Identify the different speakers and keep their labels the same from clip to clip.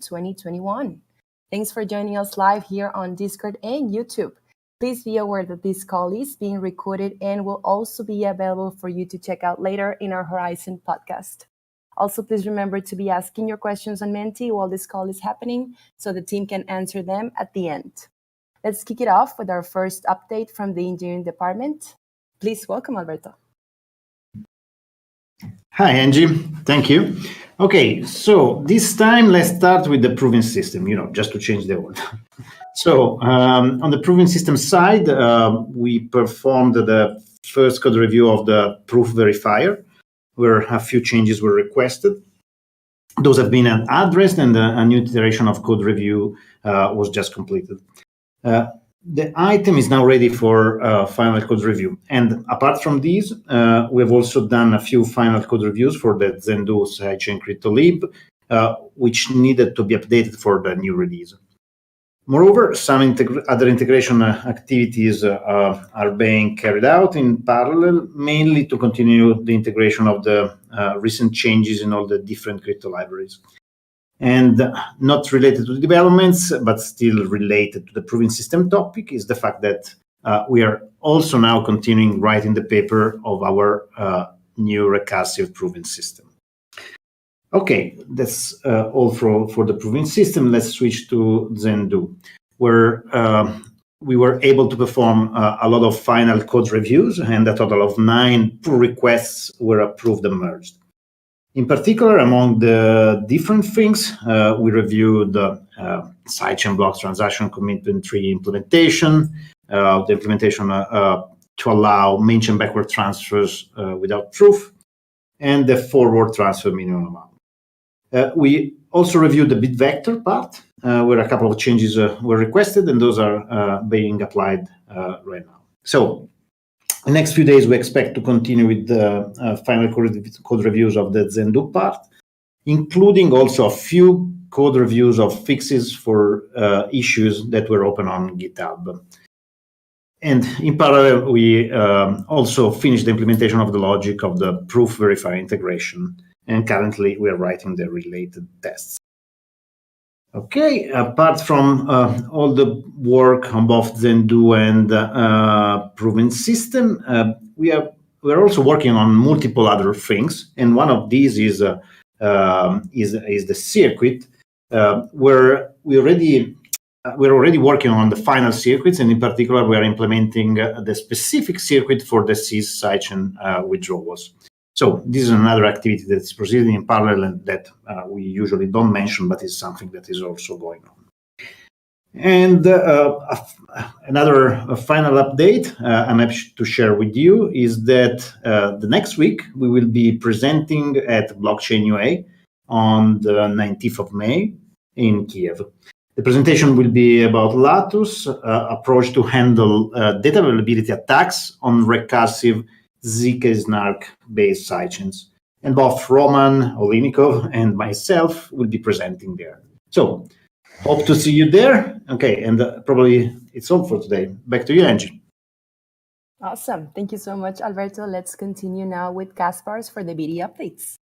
Speaker 1: 2021. Thanks for joining us live here on Discord and YouTube. Please be aware that this call is being recorded and will also be available for you to check out later in our Horizen podcast. Also, please remember to be asking your questions on Menti while this call is happening so the team can answer them at the end. Let's kick it off with our first update from the engineering department. Please welcome Alberto.
Speaker 2: Hi, Angie. Thank you. Okay, so this time let's start with the proving system, just to change the order. So on the proving system side, we performed the first code review of the proof verifier, where a few changes were requested. Those have been addressed, and a new iteration of code review was just completed. The item is now ready for final code review. And apart from these, we have also done a few final code reviews for the Senju sidechain CryptoLib, which needed to be updated for the new release. Moreover, some other integration activities are being carried out in parallel, mainly to continue the integration of the recent changes in all the different crypto libraries. And not related to the developments, but still related to the proving system topic, is the fact that we are also now continuing writing the paper of our new recursive proving system. Okay, that's all for the proving system. Let's switch to Senju, where we were able to perform a lot of final code reviews, and a total of 9 pull requests were approved and merged. In particular, among the different things, we reviewed the sidechain blocks transaction commitment tree implementation, the implementation to allow main chain backward transfers without proof, and the forward transfer minimum amount. We also reviewed the bit vector part, where a couple of changes were requested, and those are being applied right now. So, the next few days, we expect to continue with the final code reviews of the Senju part, including also a few code reviews of fixes for issues that were open on GitHub. And in parallel, we also finished the implementation of the logic of the proof verify integration. And currently, we are writing the related tests. Okay, apart from all the work on both Senju and proving system, we're also working on multiple other things, and one of these is the circuit, where we're already working on the final circuits, and in particular, we are implementing the specific circuit for the SIS sidechain withdrawals. So this is another activity that's proceeding in parallel and that we usually don't mention, but is something that is also going on. And another final update I'm happy to share with you is that the next week we will be presenting at Blockchain UA on the 19th of May in Kiev. The presentation will be about Latus' approach to handle data availability attacks on recursive zk-snark-based sidechains. And both Roman Olinikov and myself will be presenting there. So, hope to see you there. Okay, and probably it's all for today. Back to you, Angie.
Speaker 1: Awesome. Thank you so much, Alberto. Let's continue now with Kaspars for the BD updates.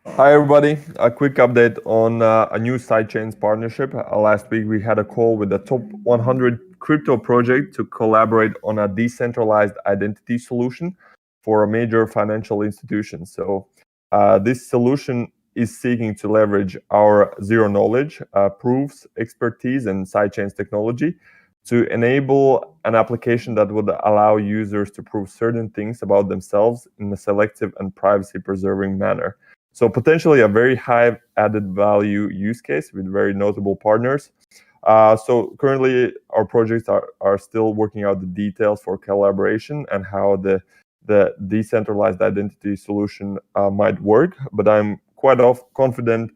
Speaker 3: Hi, everybody. A quick update on a new sidechains partnership. Last week, we had a call with the top 100 crypto project to collaborate on a decentralized identity solution for a major financial institution. So this solution is seeking to leverage our zero knowledge, proofs, expertise, and sidechains technology to enable an application that would allow users to prove certain things about themselves in a selective and privacy-preserving manner. So potentially a very high added value use case with very notable partners. So currently our projects are still working out the details for collaboration and how the decentralized identity solution might work. But I'm quite confident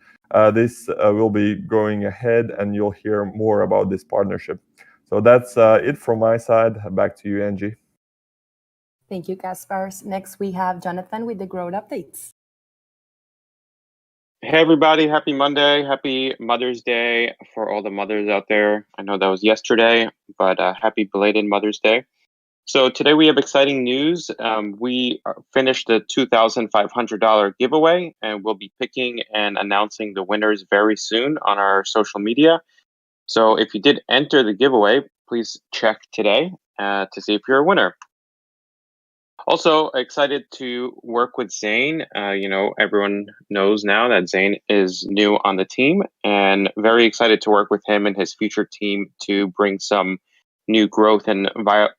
Speaker 3: this will be going ahead and you'll hear more about this partnership. So that's it from my side. Back to you, Angie.
Speaker 1: Thank you, Kaspars. Next, we have Jonathan with the growth updates.
Speaker 4: Hey, everybody. Happy Monday. Happy Mother's Day for all the mothers out there. I know that was yesterday, but happy belated Mother's Day. So today we have exciting news. We finished the $2,500 giveaway, and we'll be picking and announcing the winners very soon on our social media. So if you did enter the giveaway, please check today to see if you're a winner. Also excited to work with Zane. Everyone knows now that Zane is new on the team, and very excited to work with him and his future team to bring some new growth and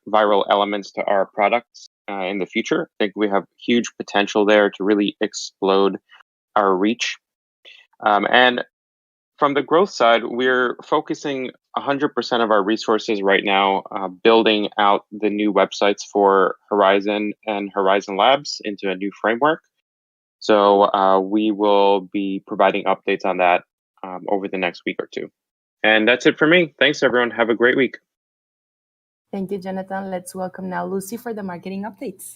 Speaker 4: viral elements to our products in the future. I think we have huge potential there to really explode our reach. And from the growth side, we're focusing 100% of our resources right now building out the new websites for Horizen and Verizon Labs into a new framework. So we will be providing updates on that over the next week or two. And that's it for me. Thanks, everyone. Have a great week.
Speaker 1: Thank you, Jonathan. Let's welcome now Lucy for the marketing updates.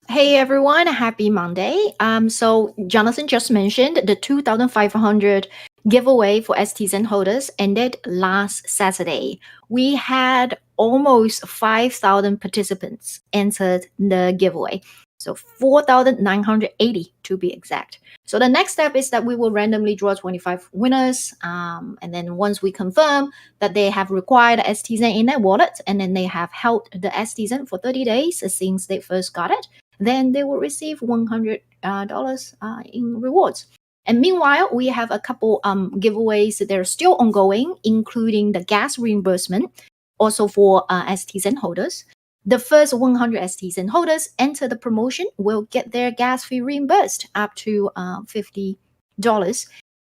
Speaker 5: Hey everyone, happy Monday. So Jonathan just mentioned the 2,500 giveaway for STZen holders ended last Saturday. We had almost 5,000 participants entered the giveaway. So 4,980 to be exact. So the next step is that we will randomly draw 25 winners. And then once we confirm that they have required STZen in their wallet, and then they have held the STZen for 30 days since they first got it, then they will receive $100 in rewards. And meanwhile, we have a couple giveaways that are still ongoing, including the gas reimbursement, also for STZen holders. The first 100 STZen holders enter the promotion will get their gas fee reimbursed up to $50.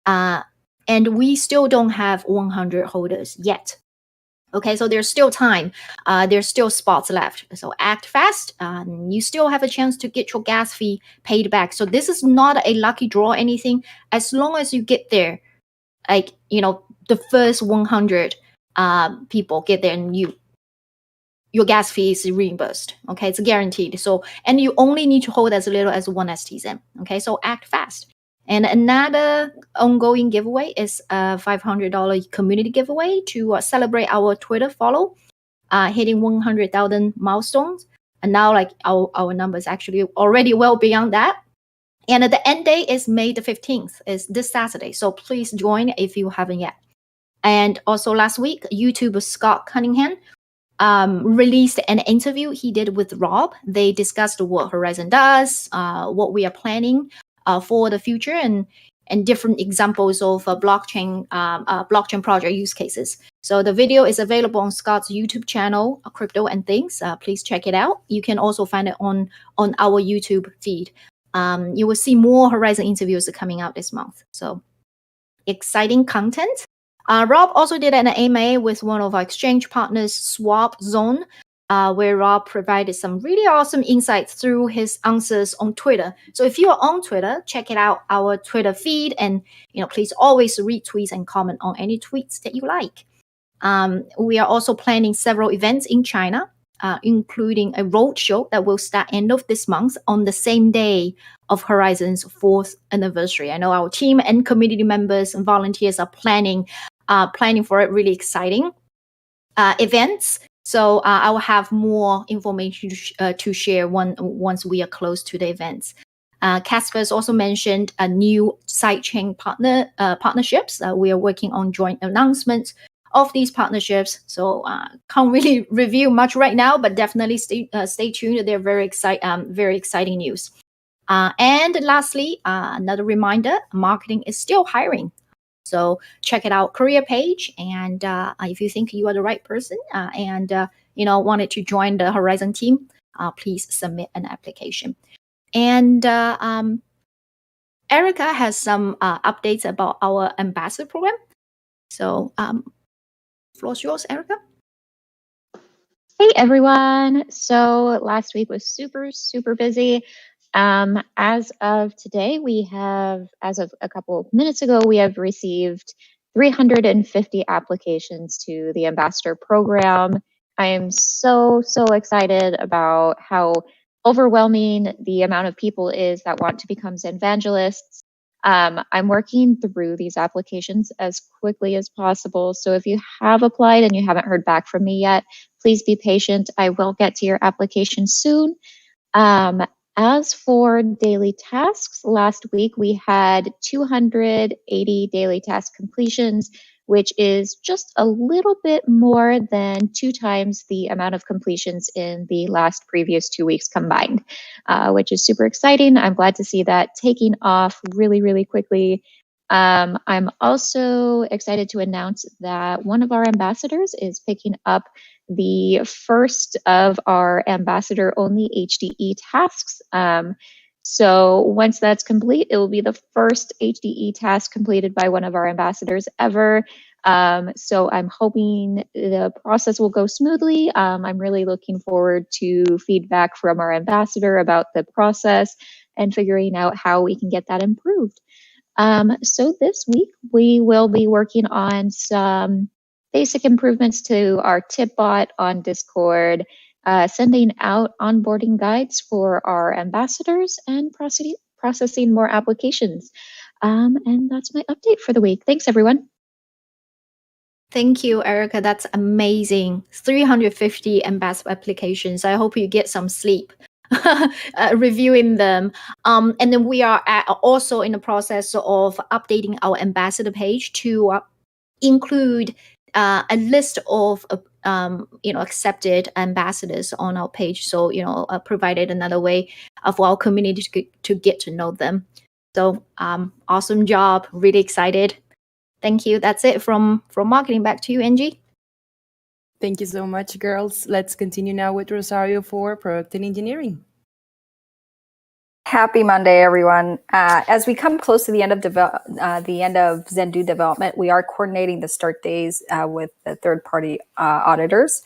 Speaker 5: And we still don't have 100 holders yet. Okay, so there's still time. There's still spots left. So act fast. You still have a chance to get your gas fee paid back. So this is not a lucky draw or anything. As long as you get there, the first 100 people get there, and your gas fee is reimbursed. Okay, it's guaranteed. So, and you only need to hold as little as one STZen. Okay, so act fast. And another ongoing giveaway is a $500 community giveaway to celebrate our Twitter follow, hitting 100,000 milestones. And now, our number is actually already well beyond that. And the end date is May the 15th, is this Saturday. So please join if you haven't yet. And also last week, YouTuber Scott Cunningham released an interview he did with Rob. They discussed what Horizen does, what we are planning for the future, and different examples of blockchain project use cases. So the video is available on Scott's YouTube channel, Crypto and Things. Please check it out. You can also find it on our YouTube feed. You will see more Horizen interviews coming out this month. So exciting content. Rob also did an AMA with one of our exchange partners, Swap Zone, where Rob provided some really awesome insights through his answers on Twitter. So if you are on Twitter, check it out, our Twitter feed, and please always retweet and comment on any tweets that you like. We are also planning several events in China, including a roadshow that will start end of this month on the same day of Horizen's 4th anniversary. I know our team and community members and volunteers are planning for it. Really exciting events. So I will have more information to share once we are close to the events. Casper has also mentioned a new sidechain partnerships. We are working on joint announcements of these partnerships. So can't really review much right now, but definitely stay tuned. They're very exciting news. And lastly, another reminder: marketing is still hiring. So check it out, career page, and if you think you are the right person and wanted to join the Horizen team, please submit an application. And Erica has some updates about our ambassador program. So floor's yours, Erica.
Speaker 6: Hey everyone. So last week was super, super busy. As of today, as of a couple of minutes ago, we have received 350 applications to the ambassador program. I am so excited about how overwhelming the amount of people is that want to become evangelists. I'm working through these applications as quickly as possible. So if you have applied and you haven't heard back from me yet, please be patient. I will get to your application soon. As for daily tasks, last week we had 280 daily task completions, which is just a little bit more than 2 times the amount of completions in the last previous 2 weeks combined, which is super exciting. I'm glad to see that taking off really, really quickly. I'm also excited to announce that one of our ambassadors is picking up the first of our ambassador-only HDE tasks. So once that's complete, it will be the first HDE task completed by one of our ambassadors ever. So I'm hoping the process will go smoothly. I'm really looking forward to feedback from our ambassador about the process and figuring out how we can get that improved. So this week, we will be working on some basic improvements to our tip bot on Discord, sending out onboarding guides for our ambassadors, and processing more applications. And that's my update for the week. Thanks, everyone.
Speaker 5: Thank you, Erica. That's amazing. 350 ambassador applications. I hope you get some sleep reviewing them. And then we are also in the process of updating our ambassador page to include a list of accepted ambassadors on our page. So provided another way for our community to get to know them. So awesome job. Really excited. Thank you. That's it from marketing. Back to you, Angie.
Speaker 1: Thank you so much, girls. Let's continue now with Rosario for product and engineering.
Speaker 7: Happy Monday, everyone. As we come close to the end of Senju development, we are coordinating the start days with the third-party auditors.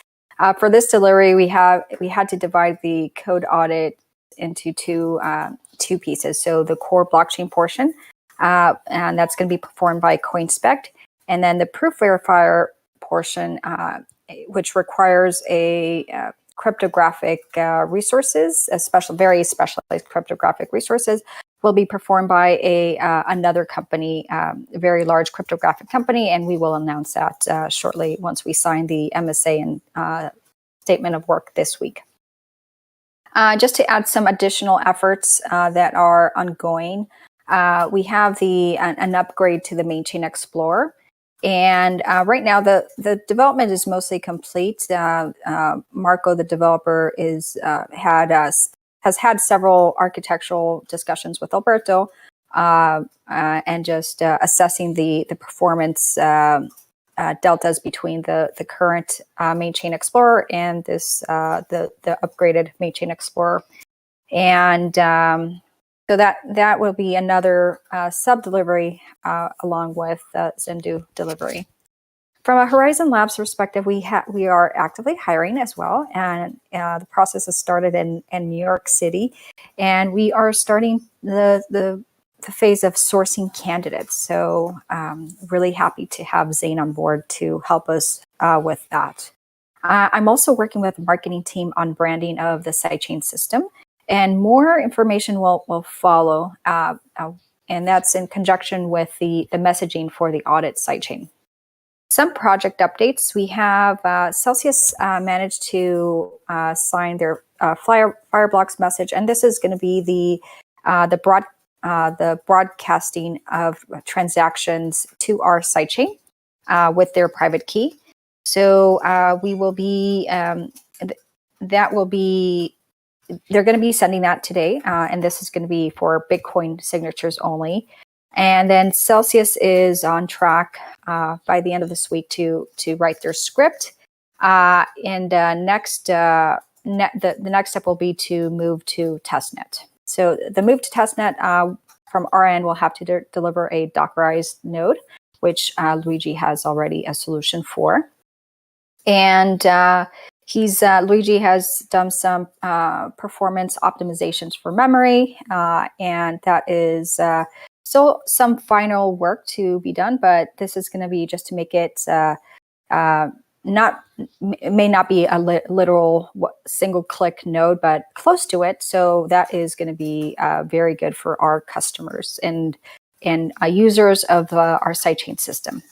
Speaker 7: For this delivery, we had to divide the code audit into two pieces. So the core blockchain portion, and that's going to be performed by CoinSpect, and then the proof verifier portion, which requires a cryptographic resources, very specialized cryptographic resources, will be performed by another company, a very large cryptographic company, and we will announce that shortly once we sign the MSA and statement of work this week. Just to add some additional efforts that are ongoing, we have an upgrade to the main chain Explorer. And right now, the development is mostly complete. Marco, the developer, has had several architectural discussions with Alberto, and just assessing the performance deltas between the current main chain Explorer and the upgraded main chain Explorer. And so that will be another sub-delivery along with Senju delivery. From a Horizon Labs perspective, we are actively hiring as well, and the process has started in New York City, and we are starting the phase of sourcing candidates. So really happy to have Zane on board to help us with that. I'm also working with the marketing team on branding of the sidechain system. And more information will follow, and that's in conjunction with the messaging for the audit sidechain. Some project updates. We have Celsius managed to sign their Fireblocks message, and this is going to be the broadcasting of transactions to our sidechain with their private key. So we will be they're going to be sending that today, and this is going to be for Bitcoin signatures only. And then Celsius is on track by the end of this week to write their script. And the next step will be to move to testnet. So the move to testnet from our end will have to deliver a Dockerized node, which Luigi has already a solution for. And Luigi has done some performance optimizations for memory, and that is still some final work to be done. But this is going to be just to make it may not be a literal single click node, but close to it. So that is going to be very good for our customers. And and users of our sidechain system.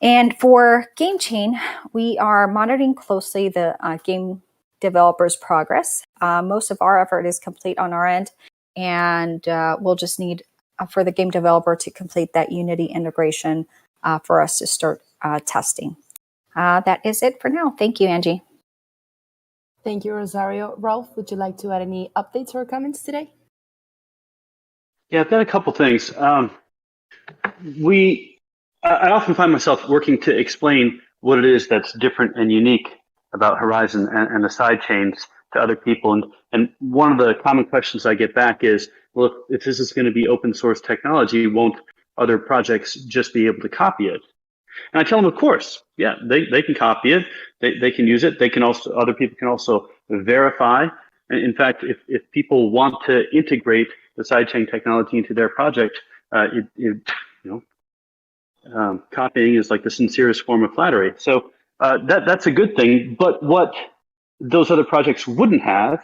Speaker 7: And for Game Chain, we are monitoring closely the game developers' progress. Most of our effort is complete on our end, and we'll just need for the game developer to complete that Unity integration for us to start testing. That is it for now. Thank you, Angie.
Speaker 1: Thank you, Rosario. Rolf, would you like to add any updates or comments today?
Speaker 8: Yeah, I've got a couple things. I often find myself working to explain what it is that's different and unique about Horizen and the side chains to other people. And one of the common questions I get back is, well, if this is going to be open source technology, won't other projects just be able to copy it? And I tell them, of course, yeah, they can copy it. They can use it. They can also, other people can also verify. And in fact, if people want to integrate the sidechain technology into their project, copying is like the sincerest form of flattery. So that's a good thing. But what those other projects wouldn't have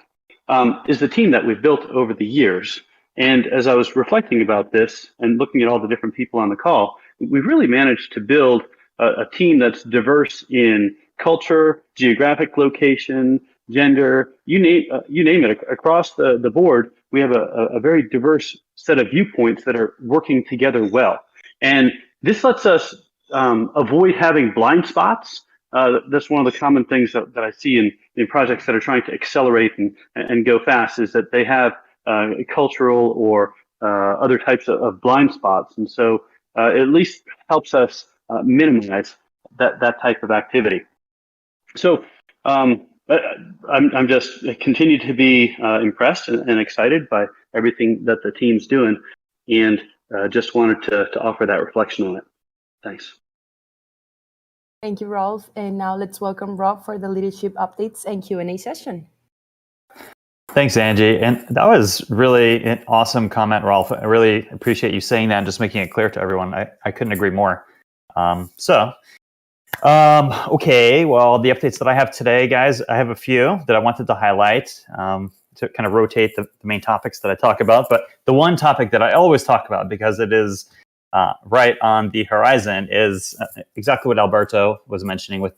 Speaker 8: is the team that we've built over the years. And as I was reflecting about this and looking at all the different people on the call, we've really managed to build a team that's diverse in culture, geographic location, gender, you name it. Across the board, we have a very diverse set of viewpoints that are working together well. And this lets us avoid having blind spots. That's one of the common things that I see in projects that are trying to accelerate and go fast, is that they have cultural or other types of blind spots. And so it at least helps us minimize that type of activity. So I'm just continue to be impressed and excited by everything that the team's doing, and just wanted to offer that reflection on it. Thanks.
Speaker 1: Thank you, Rolf. And now let's welcome Rob for the leadership updates and Q&A session.
Speaker 9: Thanks, Angie. And that was really an awesome comment, Rolf. I really appreciate you saying that and just making it clear to everyone. I couldn't agree more. Okay, well, the updates that I have today, guys, I have a few that I wanted to highlight to kind of rotate the main topics that I talk about. But the one topic that I always talk about, because it is right on the horizon, is exactly what Alberto was mentioning with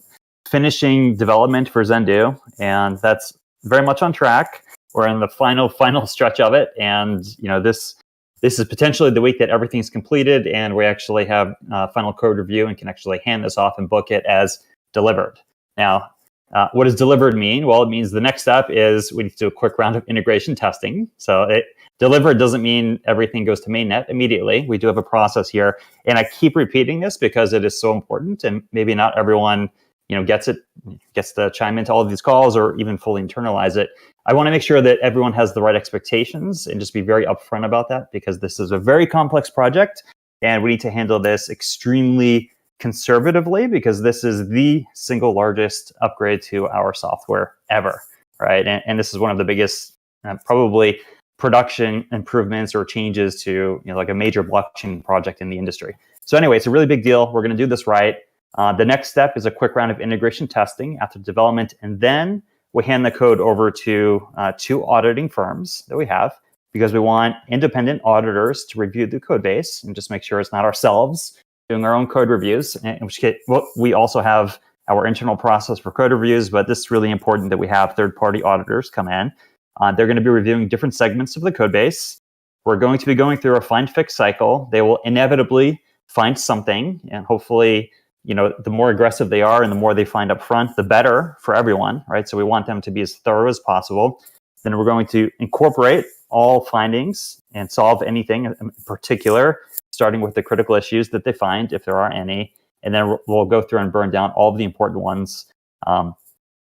Speaker 9: finishing development for Senju. And that's very much on track. We're in the final stretch of it. And, this is potentially the week that everything's completed and we actually have final code review and can actually hand this off and book it as delivered. Now, what does delivered mean? Well, it means the next step is we need to do a quick round of integration testing. So delivered doesn't mean everything goes to mainnet immediately. We do have a process here. And I keep repeating this because it is so important, and maybe not everyone gets to chime into all of these calls or even fully internalize it. I want to make sure that everyone has the right expectations and just be very upfront about that, because this is a very complex project and we need to handle this extremely conservatively, because this is the single largest upgrade to our software ever, right? And this is one of the biggest probably production improvements or changes to like a major blockchain project in the industry. So anyway, it's a really big deal. We're going to do this right. The next step is a quick round of integration testing after development, and then we hand the code over to 2 auditing firms that we have, because we want independent auditors to review the code base and just make sure it's not ourselves doing our own code reviews. In which case, we also have our internal process for code reviews, but this is really important that we have third-party auditors come in. They're going to be reviewing different segments of the code base. We're going to be going through a find-fix cycle. They will inevitably find something, and hopefully, the more aggressive they are and the more they find up front, the better for everyone, right? So we want them to be as thorough as possible. Then we're going to incorporate all findings and solve anything in particular, starting with the critical issues that they find, if there are any. And then we'll go through and burn down all of the important ones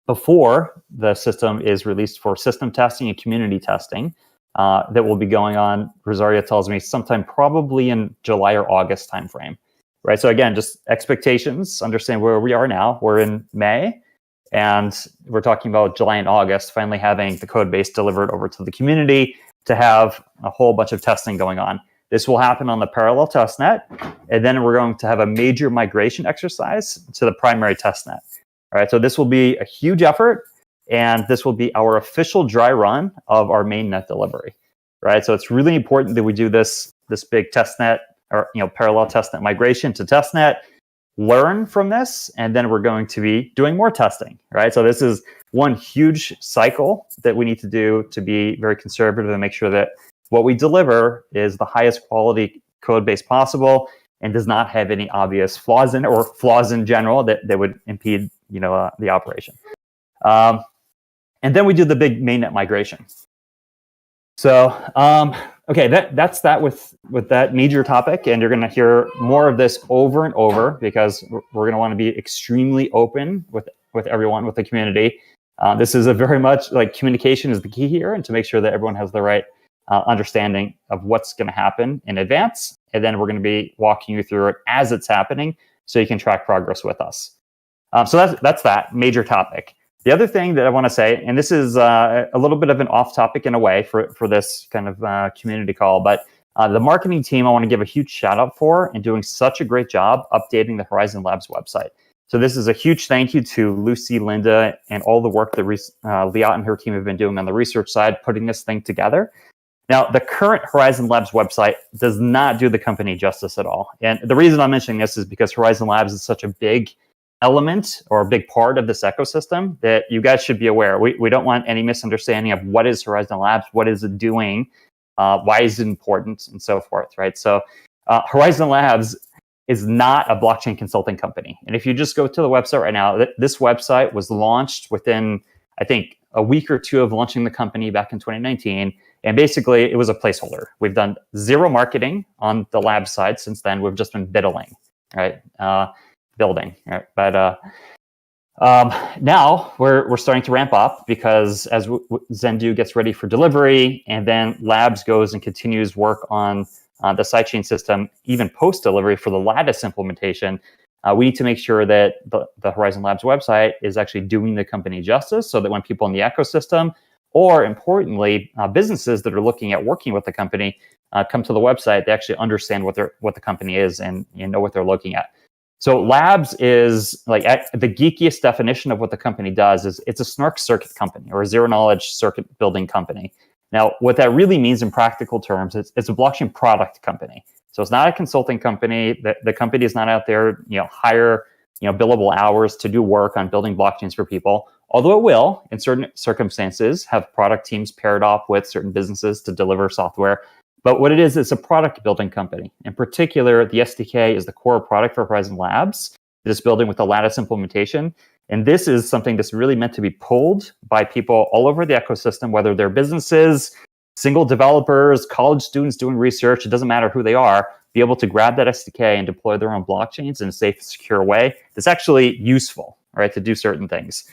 Speaker 9: before the system is released for system testing and community testing that will be going on, Rosario tells me, sometime probably in July or August timeframe. Right. So again, just expectations, understand where we are now. We're in May, and we're talking about July and August, finally having the code base delivered over to the community to have a whole bunch of testing going on. This will happen on the parallel testnet, and then we're going to have a major migration exercise to the primary testnet. All right. So this will be a huge effort, and this will be our official dry run of our mainnet delivery. Right. So it's really important that we do this this big testnet or parallel testnet migration to testnet, learn from this, and then we're going to be doing more testing, right? So this is one huge cycle that we need to do to be very conservative and make sure that what we deliver is the highest quality code base possible and does not have any obvious flaws in it, or flaws in general that would impede the operation. And then we do the big mainnet migration. So okay, that's that with that major topic, and you're going to hear more of this over and over because we're going to want to be extremely open with everyone, with the community. This is a very much like communication is the key here, and to make sure that everyone has the right understanding of what's going to happen in advance, and then we're going to be walking you through it as it's happening, so you can track progress with us. So that's that major topic. The other thing that I want to say, and this is a little bit of an off topic in a way for this kind of community call, but the marketing team I want to give a huge shout out for and doing such a great job updating the Horizen Labs website. So this is a huge thank you to Lucy, Linda, and all the work that Liat and her team have been doing on the research side, putting this thing together. Now, the current Horizen Labs website does not do the company justice at all. And the reason I'm mentioning this is because Horizen Labs is such a big element or a big part of this ecosystem that you guys should be aware. We don't want any misunderstanding of what is Horizen Labs, what is it doing, why is it important, and so forth, right? So Horizen Labs is not a blockchain consulting company. And if you just go to the website right now, this website was launched within, I think, a week or two of launching the company back in 2019. And basically, it was a placeholder. We've done zero marketing on the lab side since then. We've just been biddling, right? Building, right? But now we're starting to ramp up because as Senju gets ready for delivery, and then Labs goes and continues work on the sidechain system, even post-delivery for the Lattice implementation, we need to make sure that the Horizen Labs website is actually doing the company justice, so that when people in the ecosystem, or importantly, businesses that are looking at working with the company, come to the website, they actually understand what the company is and know what they're looking at. So Labs is like the geekiest definition of what the company does is it's a snark circuit company or a zero knowledge circuit building company. Now, what that really means in practical terms is it's a blockchain product company. So it's not a consulting company. The company is not out there, hire, billable hours to do work on building blockchains for people. Although it will, in certain circumstances, have product teams paired off with certain businesses to deliver software. But what it is, it's a product building company. In particular, the SDK is the core product for Horizen Labs that is building with the Lattice implementation. And this is something that's really meant to be pulled by people all over the ecosystem, whether they're businesses, single developers, college students doing research, it doesn't matter who they are, be able to grab that SDK and deploy their own blockchains in a safe, secure way that's actually useful, right, to do certain things.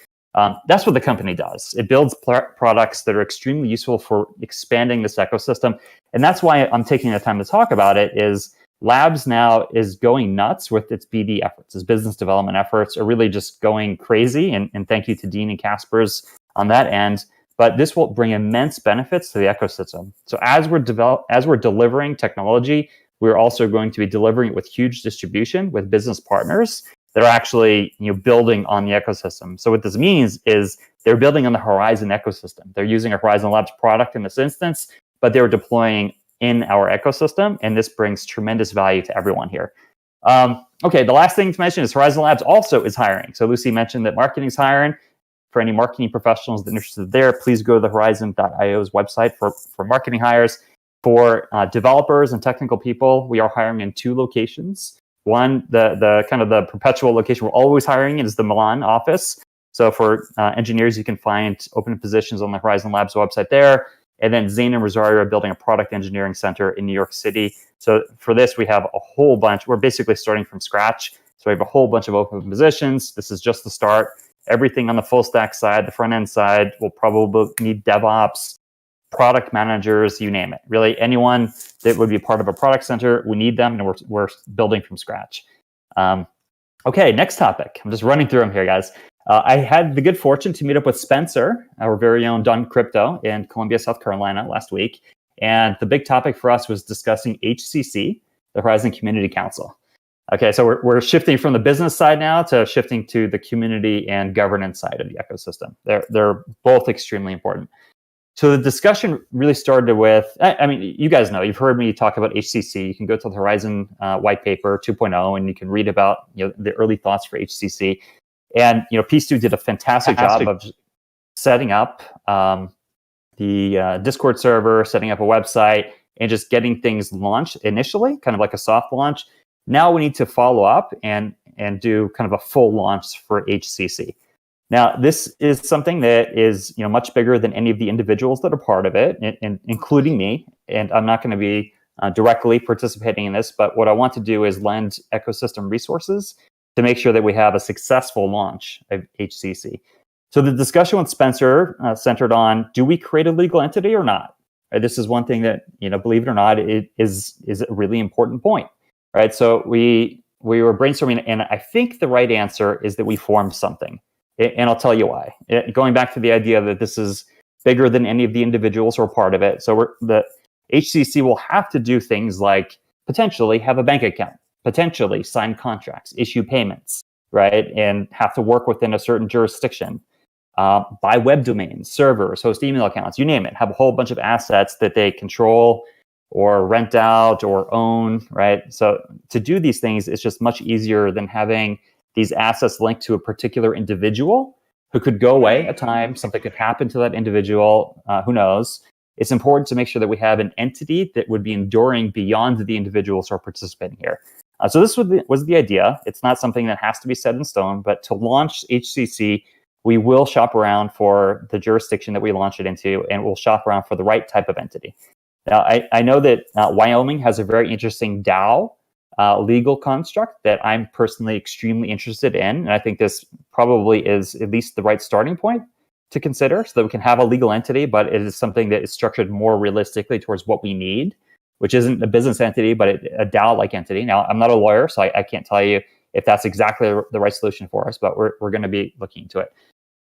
Speaker 9: That's what the company does. It builds products that are extremely useful for expanding this ecosystem. And that's why I'm taking the time to talk about it is Labs now is going nuts with its BD efforts. Its business development efforts are really just going crazy. And thank you to Dean and Casper's on that end. But this will bring immense benefits to the ecosystem. So as we're delivering technology, we're also going to be delivering it with huge distribution with business partners that are actually building on the ecosystem. So what this means is they're building on the Horizen ecosystem. They're using a Horizen Labs product in this instance, but they're deploying in our ecosystem, and this brings tremendous value to everyone here. Okay, the last thing to mention is Horizen Labs also is hiring. So Lucy mentioned that marketing is hiring. For any marketing professionals that are interested there, please go to the Horizen.io's website for marketing hires. For developers and technical people, we are hiring in 2 locations. One, the kind of the perpetual location we're always hiring in is the Milan office. So for engineers, you can find open positions on the Horizen Labs website there. And then Zane and Rosario are building a product engineering center in New York City. So for this, we have a whole bunch. We're basically starting from scratch. So we have a whole bunch of open positions. This is just the start. Everything on the full stack side, the front end side, will probably need DevOps, product managers, you name it. Really, anyone that would be part of a product center, we need them, and we're building from scratch. Okay, next topic. I'm just running through them here, guys. I had the good fortune to meet up with Spencer, our very own Done Crypto, in Columbia, South Carolina last week. And the big topic for us was discussing HCC, the Horizen Community Council. Okay, so we're shifting from the business side now to shifting to the community and governance side of the ecosystem. They're both extremely important. So the discussion really started with, I mean, you guys know, you've heard me talk about HCC. You can go to the Horizen white paper 2.0 and you can read about the early thoughts for HCC. And P2 did a fantastic job of setting up the Discord server, setting up a website, and just getting things launched initially, kind of like a soft launch. Now we need to follow up and do kind of a full launch for HCC. Now, this is something that is much bigger than any of the individuals that are part of it, and including me. And I'm not going to be directly participating in this, but what I want to do is lend ecosystem resources to make sure that we have a successful launch of HCC. So the discussion with Spencer centered on, do we create a legal entity or not? Right? This is one thing that, believe it or not, it is a really important point. Right? So we were brainstorming, and I think the right answer is that we form something. And I'll tell you why. Going back to the idea that this is bigger than any of the individuals who are part of it. So the HCC will have to do things like potentially have a bank account, potentially sign contracts, issue payments, right? And have to work within a certain jurisdiction, buy web domains, servers, host email accounts, you name it, have a whole bunch of assets that they control or rent out or own, right? So to do these things, it's just much easier than having these assets linked to a particular individual who could go away at a time. Something could happen to that individual. Who knows? It's important to make sure that we have an entity that would be enduring beyond the individuals who are participating here. So this was the idea. It's not something that has to be set in stone, but to launch HCC, we will shop around for the jurisdiction that we launch it into, and we'll shop around for the right type of entity. Now, I know that Wyoming has a very interesting DAO legal construct that I'm personally extremely interested in. And I think this probably is at least the right starting point to consider so that we can have a legal entity, but it is something that is structured more realistically towards what we need, which isn't a business entity, but a DAO-like entity. Now, I'm not a lawyer, so I can't tell you if that's exactly the right solution for us, but we're going to be looking into it.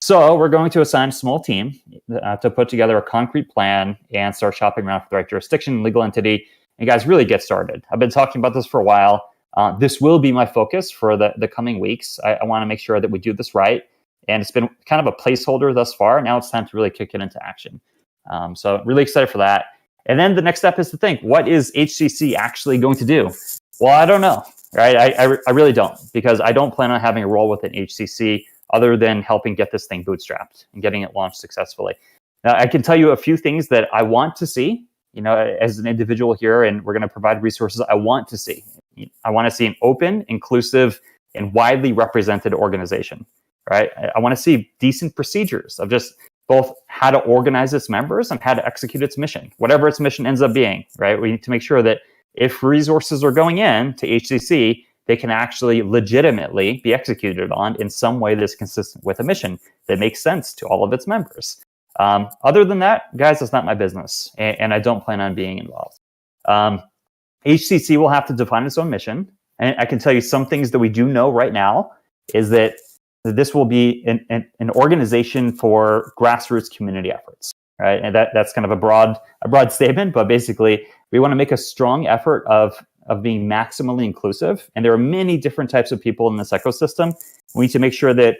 Speaker 9: So we're going to assign a small team to put together a concrete plan and start shopping around for the right jurisdiction, legal entity, and guys, really get started. I've been talking about this for a while. This will be my focus for the coming weeks. I want to make sure that we do this right. And it's been kind of a placeholder thus far. Now it's time to really kick it into action. So really excited for that. And then the next step is to think, what is HCC actually going to do? Well, I don't know, right? I really don't, because I don't plan on having a role within HCC other than helping get this thing bootstrapped and getting it launched successfully. Now, I can tell you a few things that I want to see, as an individual here, and we're going to provide resources I want to see. I want to see an open, inclusive, and widely represented organization, right? I want to see decent procedures of just both how to organize its members and how to execute its mission, whatever its mission ends up being, right? We need to make sure that if resources are going in to HCC, they can actually legitimately be executed on in some way that's consistent with a mission that makes sense to all of its members. Other than that, guys, it's not my business, and I don't plan on being involved. HCC will have to define its own mission, and I can tell you some things that we do know right now is that this will be an organization for grassroots community efforts, right? And that's kind of a broad statement, but basically we want to make a strong effort of being maximally inclusive, and there are many different types of people in this ecosystem. We need to make sure that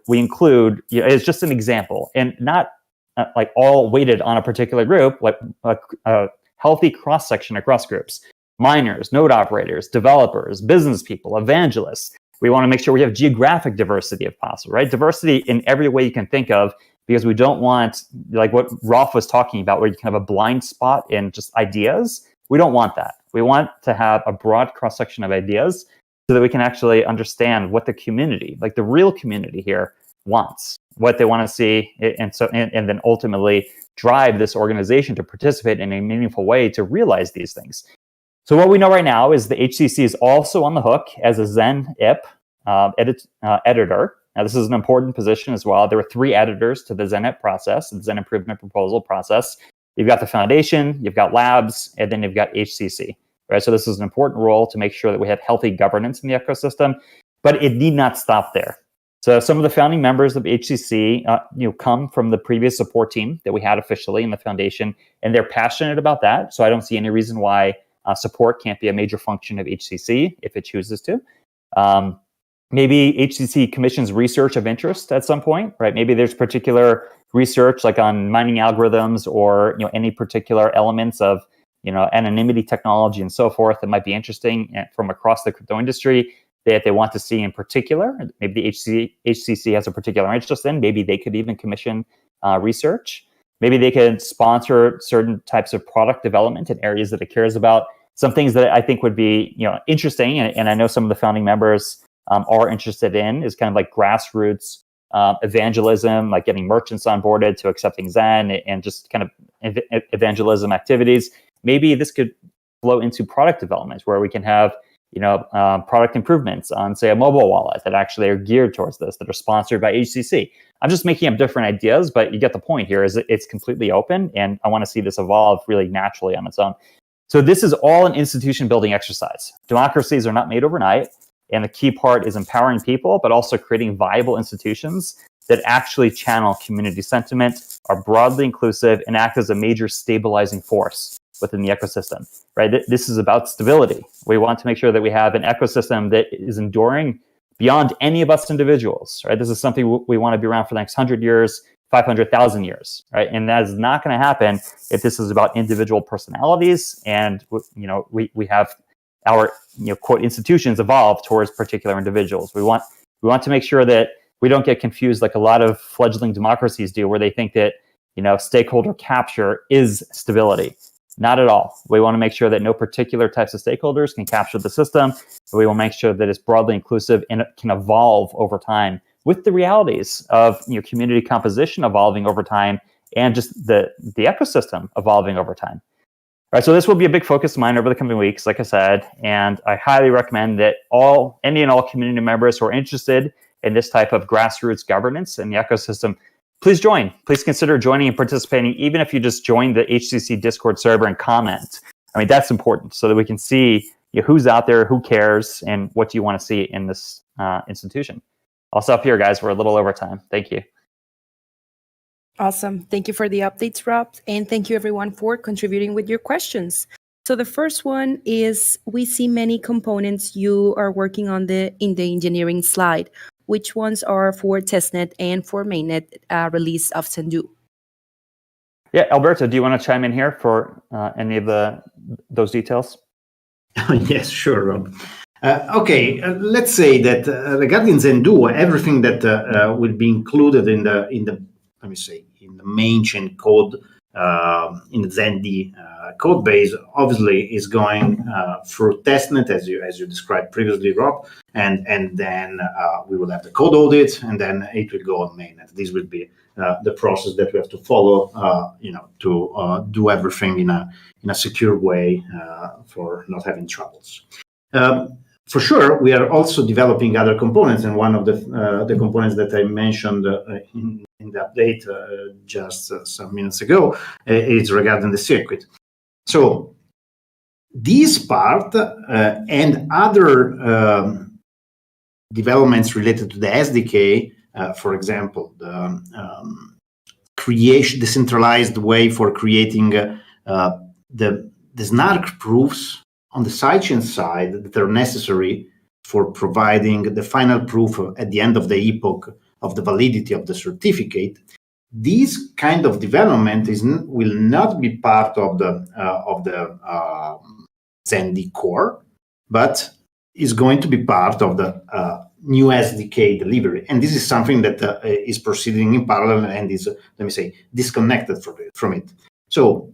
Speaker 9: we include. It's just an example, and not like all weighted on a particular group, like a healthy cross-section across groups. Miners, node operators, developers, business people, evangelists. We want to make sure we have geographic diversity if possible, right? Diversity in every way you can think of, because we don't want, like what Rolf was talking about, where you can have a blind spot in just ideas. We don't want that. We want to have a broad cross-section of ideas so that we can actually understand what the community, like the real community here, wants, what they want to see, and then ultimately drive this organization to participate in a meaningful way to realize these things. So what we know right now is the HCC is also on the hook as a Zen IP editor. Now, this is an important position as well. There are 3 editors to the Zen IP process, the Zen Improvement Proposal process. You've got the foundation, you've got labs, and then you've got HCC. Right? So this is an important role to make sure that we have healthy governance in the ecosystem, but it need not stop there. So some of the founding members of HCC come from the previous support team that we had officially in the foundation, and they're passionate about that. So I don't see any reason why support can't be a major function of HCC if it chooses to. maybe HCC commissions research of interest at some point, right? Maybe there's particular research like on mining algorithms or any particular elements of anonymity technology and so forth that might be interesting from across the crypto industry that they want to see in particular. Maybe the HCC has a particular interest in. Maybe they could even commission research. Maybe they could sponsor certain types of product development in areas that it cares about. Some things that I think would be interesting, and I know some of the founding members are interested in, is kind of like grassroots evangelism, like getting merchants onboarded to accepting Zen and just kind of evangelism activities. Maybe this could flow into product development where we can have product improvements on, say, a mobile wallet that actually are geared towards this, that are sponsored by HCC. I'm just making up different ideas, but you get the point here. Is it's completely open, and I want to see this evolve really naturally on its own. So this is all an institution building exercise. Democracies are not made overnight, and the key part is empowering people, but also creating viable institutions that actually channel community sentiment, are broadly inclusive, and act as a major stabilizing force within the ecosystem, right? This is about stability. We want to make sure that we have an ecosystem that is enduring beyond any of us individuals, right? This is something we want to be around for the next 100 years, 500,000 years, right? And that is not going to happen if this is about individual personalities and, we have our, quote, institutions evolve towards particular individuals. We want to make sure that we don't get confused like a lot of fledgling democracies do, where they think that, stakeholder capture is stability. Not at all. We want to make sure that no particular types of stakeholders can capture the system. We will make sure that it's broadly inclusive and it can evolve over time with the realities of community composition evolving over time and just the ecosystem evolving over time. All right, so this will be a big focus of mine over the coming weeks, like I said, and I highly recommend that any and all community members who are interested in this type of grassroots governance in the ecosystem, please join. Please consider joining and participating, even if you just join the HCC Discord server and comment. I mean, that's important so that we can see who's out there, who cares, and what do you want to see in this institution. I'll stop here, guys. We're a little over time. Thank you.
Speaker 1: Awesome. Thank you for the updates, Rob. And thank you, everyone, for contributing with your questions. So the first one is, we see many components you are working on in the engineering slide. Which ones are for testnet and for mainnet release of Senju?
Speaker 9: Yeah, Alberto, do you want to chime in here for any of those details?
Speaker 2: Yes, sure, Rob. Okay, let's say that regarding Senju, everything that will be included in the let me say in the main chain code in the ZenD code base obviously is going through testnet as you described previously, Rob, and then we will have the code audit, and then it will go on mainnet. This will be the process that we have to follow, to do everything in a secure way for not having troubles. For sure, we are also developing other components, and one of the components that I mentioned in the update just some minutes ago is regarding the circuit. So this part and other developments related to the SDK, for example, the decentralized way for creating the snark proofs on the sidechain side that are necessary for providing the final proof at the end of the epoch of the validity of the certificate. This kind of development will not be part of the ZenD core, but is going to be part of the new SDK delivery. And this is something that is proceeding in parallel and is, let me say, disconnected from it. So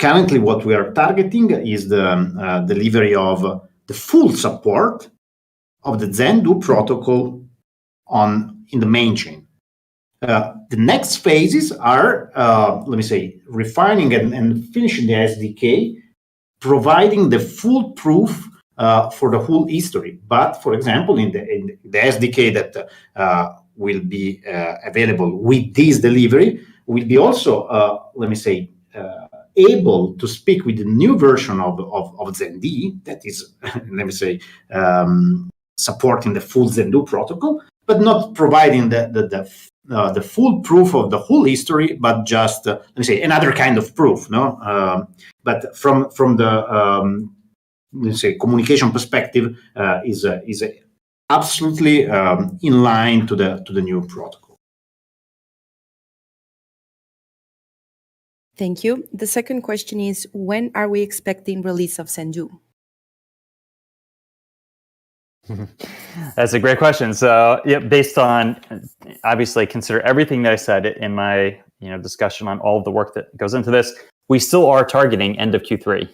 Speaker 2: currently what we are targeting is the delivery of the full support of the Senju protocol in the main chain. The next phases are, let me say, refining and finishing the SDK, providing the full proof for the whole history. But, for example, in the SDK that will be available with this delivery, will be also, let me say, able to speak with the new version of ZenD that is, let me say, supporting the full Senju protocol, but not providing the full proof of the whole history, but just let me say another kind of proof, no? But from the let's say communication perspective, is absolutely in line to the new protocol.
Speaker 1: Thank you. The second question is, when are we expecting release of Senju?
Speaker 9: That's a great question. So, yeah, based on obviously consider everything that I said in my discussion on all of the work that goes into this, we still are targeting end of Q3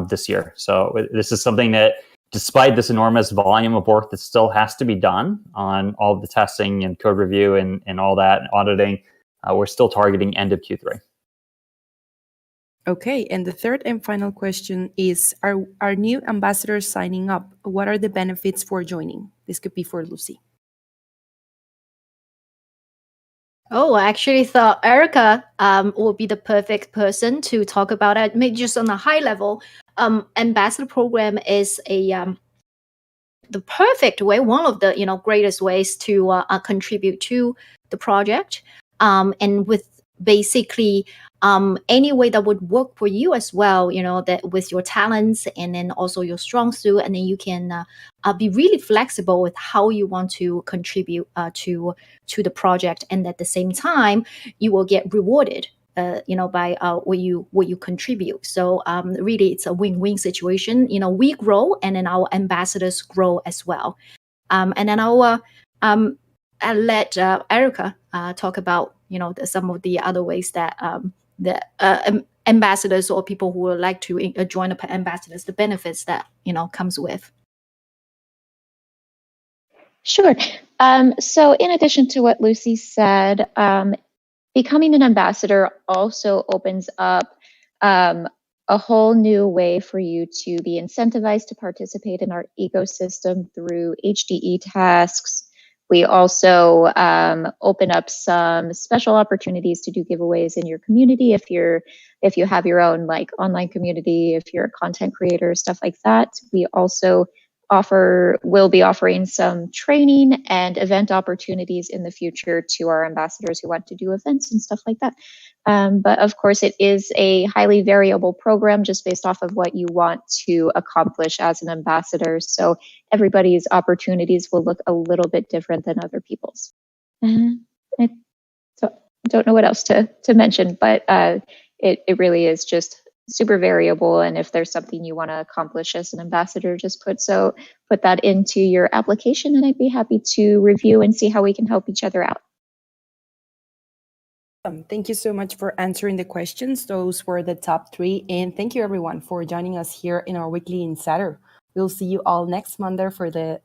Speaker 9: this year. So this is something that, despite this enormous volume of work that still has to be done on all of the testing and code review and all that and auditing, we're still targeting end of Q3.
Speaker 1: Okay, and the third and final question is, are new ambassadors signing up? What are the benefits for joining? This could be for Lucy.
Speaker 5: Oh, I actually thought Erica would be the perfect person to talk about it. Maybe just on a high level, ambassador program is the perfect way, one of the greatest ways to contribute to the project, and with basically any way that would work for you as well, that with your talents and then also your strong suit, and then you can be really flexible with how you want to contribute to the project, and at the same time you will get rewarded by what you contribute. So really, it's a win-win situation. We grow, and then our ambassadors grow as well. And then I'll let Erica talk about some of the other ways that ambassadors or people who would like to join the ambassadors, the benefits that comes with.
Speaker 6: Sure. So in addition to what Lucy said, becoming an ambassador also opens up a whole new way for you to be incentivized to participate in our ecosystem through HDE tasks. We also open up some special opportunities to do giveaways in your community if you have your own online community, if you're a content creator, stuff like that. We also will be offering some training and event opportunities in the future to our ambassadors who want to do events and stuff like that. But of course, it is a highly variable program just based off of what you want to accomplish as an ambassador. So everybody's opportunities will look a little bit different than other people's. I don't know what else to mention, but it really is just super variable, and if there's something you want to accomplish as an ambassador, just put that into your application, and I'd be happy to review and see how we can help each other out.
Speaker 1: Thank you so much for answering the questions. Those were the top 3, and thank you everyone for joining us here in our weekly Insider. We'll see you all next Monday for the